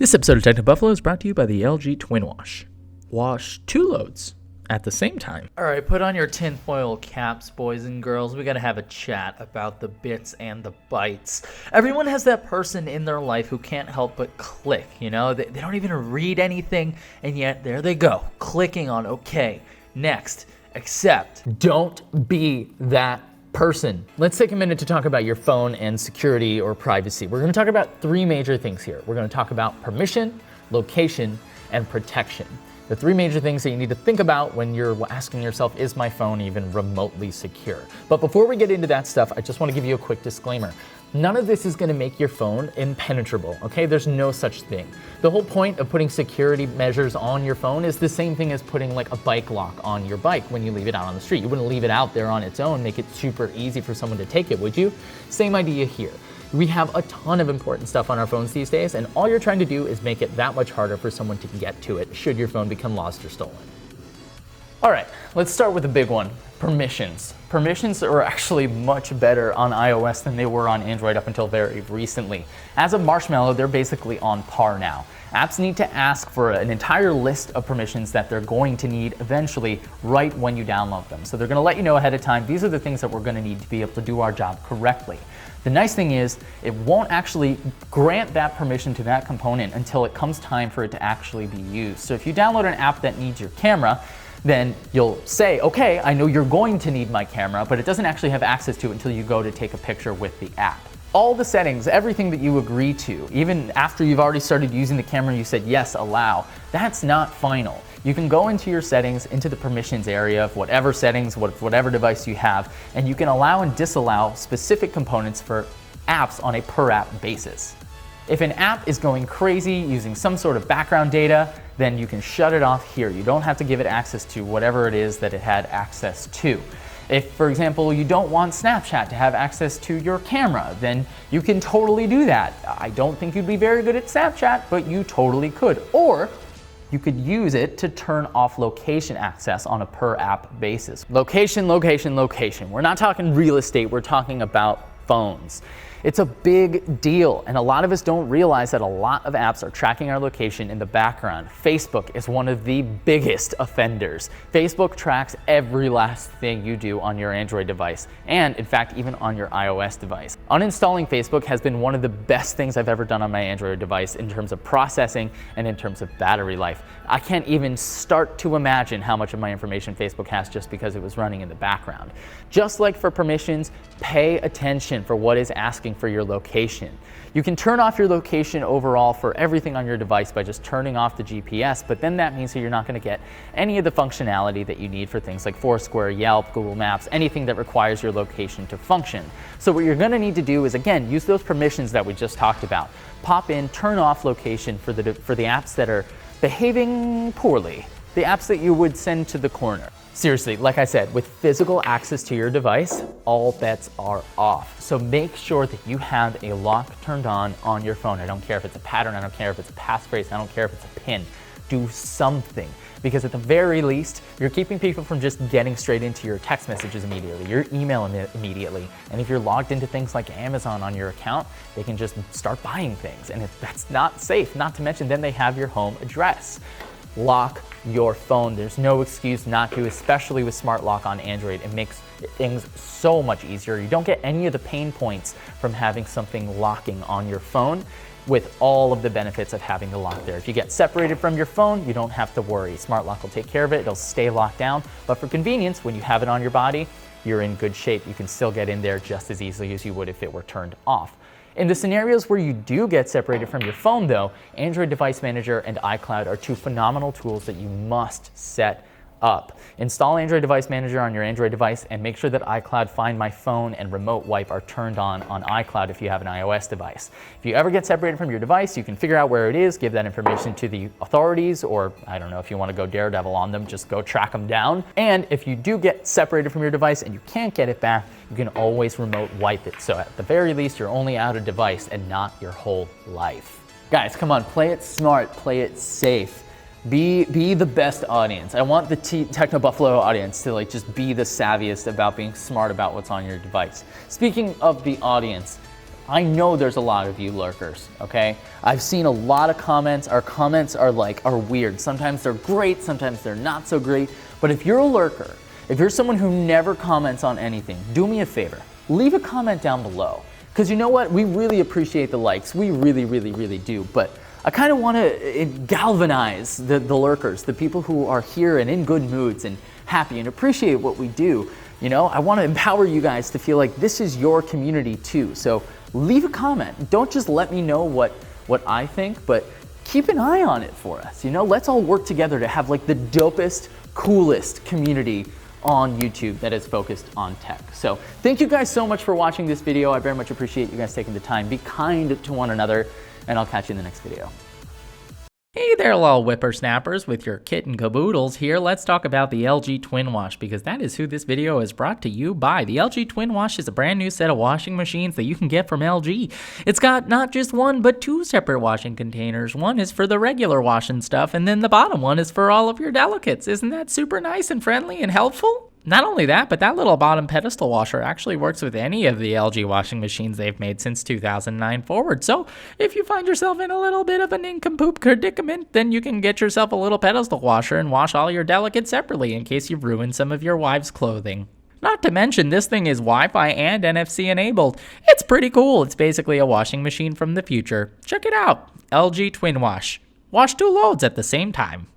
This episode of Techno Buffalo is brought to you by the LG Twin Wash. Wash 2 loads at the same time. All right, put on your tinfoil caps, boys and girls. We got to have a chat about the bits and the bytes. Everyone has that person in their life who can't help but click, you know? They don't even read anything, and yet there they go, clicking on OK, next, accept. Don't be that person. Let's take a minute to talk about your phone and security or privacy. We're going to talk about three major things here. We're going to talk about permission, location, and protection. The three major things that you need to think about when you're asking yourself, is my phone even remotely secure? But before we get into that stuff, I just want to give you a quick disclaimer. None of this is going to make your phone impenetrable, okay? There's no such thing. The whole point of putting security measures on your phone is the same thing as putting like a bike lock on your bike when you leave it out on the street. You wouldn't leave it out there on its own, make it super easy for someone to take it, would you? Same idea here. We have a ton of important stuff on our phones these days, and all you're trying to do is make it that much harder for someone to get to it should your phone become lost or stolen. All right, let's start with the big one, permissions. Permissions are actually much better on iOS than they were on Android up until very recently. As of Marshmallow, they're basically on par now. Apps need to ask for an entire list of permissions that they're going to need eventually right when you download them. So they're going to let you know ahead of time, these are the things that we're going to need to be able to do our job correctly. The nice thing is, it won't actually grant that permission to that component until it comes time for it to actually be used. So if you download an app that needs your camera, then you'll say, okay, I know you're going to need my camera, but it doesn't actually have access to it until you go to take a picture with the app. All the settings, everything that you agree to, even after you've already started using the camera, you said, yes, allow, that's not final. You can go into your settings, into the permissions area of whatever settings, whatever device you have, and you can allow and disallow specific components for apps on a per app basis. If an app is going crazy using some sort of background data, then you can shut it off here. You don't have to give it access to whatever it is that it had access to. If, for example, you don't want Snapchat to have access to your camera, then you can totally do that. I don't think you'd be very good at Snapchat, but you totally could. Or you could use it to turn off location access on a per app basis. Location, location, location. We're not talking real estate, we're talking about phones. It's a big deal, and a lot of us don't realize that a lot of apps are tracking our location in the background. Facebook is one of the biggest offenders. Facebook tracks every last thing you do on your Android device, and in fact, even on your iOS device. Uninstalling Facebook has been one of the best things I've ever done on my Android device in terms of processing and in terms of battery life. I can't even start to imagine how much of my information Facebook has just because it was running in the background. Just like for permissions, pay attention for what is asking for your location. You can turn off your location overall for everything on your device by just turning off the GPS, but then that means that you're not going to get any of the functionality that you need for things like Foursquare, Yelp, Google Maps, anything that requires your location to function. So what you're going to need to do is, again, use those permissions that we just talked about. Pop in, turn off location for the apps that are behaving poorly, the apps that you would send to the corner. Seriously, like I said, with physical access to your device, all bets are off. So make sure that you have a lock turned on your phone. I don't care if it's a pattern, I don't care if it's a passphrase, I don't care if it's a pin. Do something, because at the very least, you're keeping people from just getting straight into your text messages immediately, your email immediately. And if you're logged into things like Amazon on your account, they can just start buying things. And that's not safe, not to mention then they have your home address. Lock your phone. There's no excuse not to, especially with Smart Lock on Android. It makes things so much easier. You don't get any of the pain points from having something locking on your phone with all of the benefits of having the lock there. If you get separated from your phone, you don't have to worry. Smart Lock will take care of it. It'll stay locked down. But for convenience, when you have it on your body, you're in good shape. You can still get in there just as easily as you would if it were turned off. In the scenarios where you do get separated from your phone though, Android Device Manager and Icloud are two phenomenal tools that you must set up. Install Android Device Manager on your Android device and make sure that iCloud Find My Phone and Remote Wipe are turned on iCloud if you have an iOS device. If you ever get separated from your device, you can figure out where it is, give that information to the authorities, or I don't know, if you want to go daredevil on them, just go track them down. And if you do get separated from your device and you can't get it back, you can always remote wipe it. So at the very least, you're only out a device and not your whole life. Guys, come on, play it smart, play it safe. Be the best audience. I want the Techno Buffalo audience to just be the savviest about being smart about what's on your device. Speaking of the audience, I know there's a lot of you lurkers, okay? I've seen a lot of comments. Our comments are weird. Sometimes they're great, sometimes they're not so great. But if you're a lurker, if you're someone who never comments on anything, do me a favor. Leave a comment down below. Because you know what? We really appreciate the likes. We really, really, really do. But I kind of want to galvanize the lurkers, the people who are here and in good moods and happy and appreciate what we do. You know, I want to empower you guys to feel like this is your community too. So leave a comment. Don't just let me know what I think, but keep an eye on it for us. You know, let's all work together to have like the dopest, coolest community on YouTube that is focused on tech. So thank you guys so much for watching this video. I very much appreciate you guys taking the time. Be kind to one another, and I'll catch you in the next video. Hey there, little whippersnappers, with your kitten caboodles here. Let's talk about the LG Twin Wash, because that is who this video is brought to you by. The LG Twin Wash is a brand new set of washing machines that you can get from LG. It's got not just one, but two separate washing containers. One is for the regular washing stuff, and then the bottom one is for all of your delicates. Isn't that super nice and friendly and helpful? Not only that, but that little bottom pedestal washer actually works with any of the LG washing machines they've made since 2009 forward. So if you find yourself in a little bit of an nincompoop predicament, then you can get yourself a little pedestal washer and wash all your delicates separately in case you've ruined some of your wife's clothing. Not to mention, this thing is Wi-Fi and NFC enabled. It's pretty cool. It's basically a washing machine from the future. Check it out. LG Twin Wash. Wash two loads at the same time.